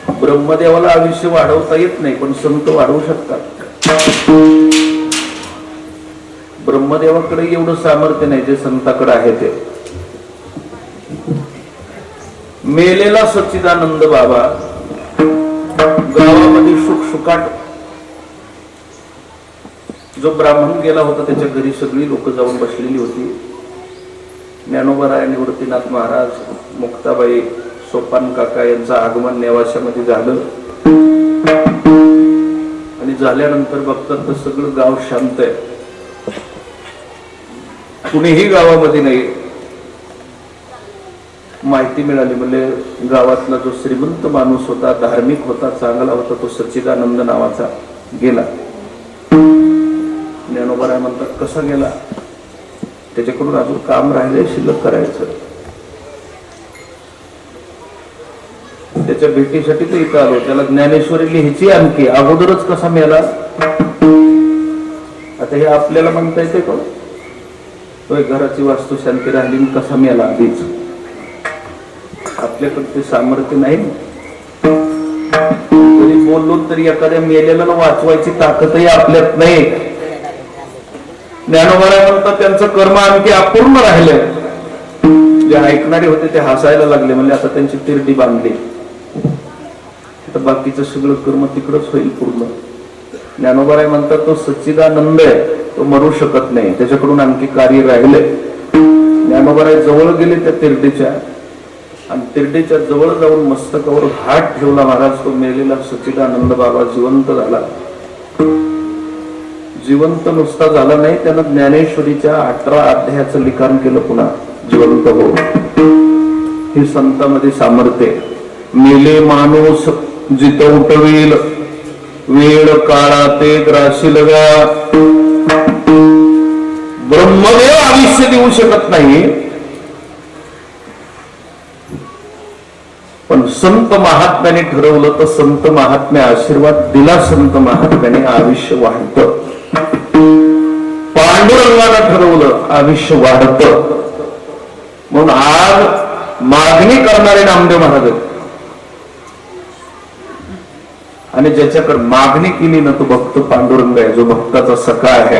ब्रह्मदेवाला आयुष्य वाढवता येत नाही, पण संत वाढवू शकतात. ब्रह्मदेवाकडे एवढं सामर्थ्य नाही जे संताकडे आहे ते. मेलेला सच्चिदानंद बाबा गावामध्ये सुखसुखाट, जो ब्राह्मण गेला होता त्याच्या घरी सगळी लोक जाऊन बसलेली होती. ज्ञानोबा निवृत्तीनाथ महाराज, मुक्ताबाई, सोपान काका यांचं आगमन नेवाशामध्ये झालं. आणि झाल्यानंतर बघतात तर सगळं गाव शांत आहे, कुणीही गावामध्ये नाही. माहिती मिळाली, म्हणजे गावातला जो श्रीमंत माणूस होता, धार्मिक होता, चांगला होता, तो सच्चिदानंद नावाचा गेला. ज्ञानोबा म्हणतात कसा गेला, त्याच्याकडून अजून काम राहिले शिल्लक करायचं. त्याच्या भेटीसाठी तो इथं आलो. त्याला ज्ञानेश्वरी लिहायची आणखी, अगोदरच कसा मेला. आता हे आपल्याला म्हणता येते का, तो घराची वास्तू शांती राहिली कसा मेला आधीच. आपल्याकडे ते सामर्थ्य नाही. तरी बोललो तरी एखाद्या मेलेला वाचवायची ताकदही आपल्यात नाही. ज्ञानोबा म्हणतात त्यांचं कर्म आणखी अपूर्ण राहिले. जे ऐकणारे होते ते हसायला लागले, म्हणजे आता त्यांची तिरडी बांधली, आता बाकीचं सगळं कर्म तिकडच होईल पूर्ण. ज्ञानोबा म्हणतात तो सच्चिदानंद आहे, तो मरू शकत नाही, त्याच्याकडून आणखी कार्य राहिले. ज्ञानोबा जवळ गेले त्या तिरडीच्या, आणि तिरडीच्या जवळ जाऊन मस्तकावर हात ठेवला. महाराज तो मेलेला सच्चिदानंद बाबा जिवंत झाला. जिवंत नुसता झाला नाही, त्यानं ज्ञानेश्वरीच्या 18 अध्यायाचं लिखाण केलं पुन्हा जिवंत हो. हे संतांमध्ये सामर्थ्य. मेले माणूस जित उठवेल, वेळ काळा ते ग्राशील गा. ब्रह्मदेव आयुष्य देऊ शकत नाही, पण संत महात्म्याने ठरवलं तर संत महात्म्या आशीर्वाद दिला, संत महात्म्याने आयुष्य वाढतं. पांडुरंगानं ठरवलं आयुष्य वाढतं. म्हणून आज मागणी करणारे नामदेव महाराज, आणि ज्याच्याकडे मागणी केली ना तो भक्त पांडुरंग आहे, जो भक्ताचा सखा आहे.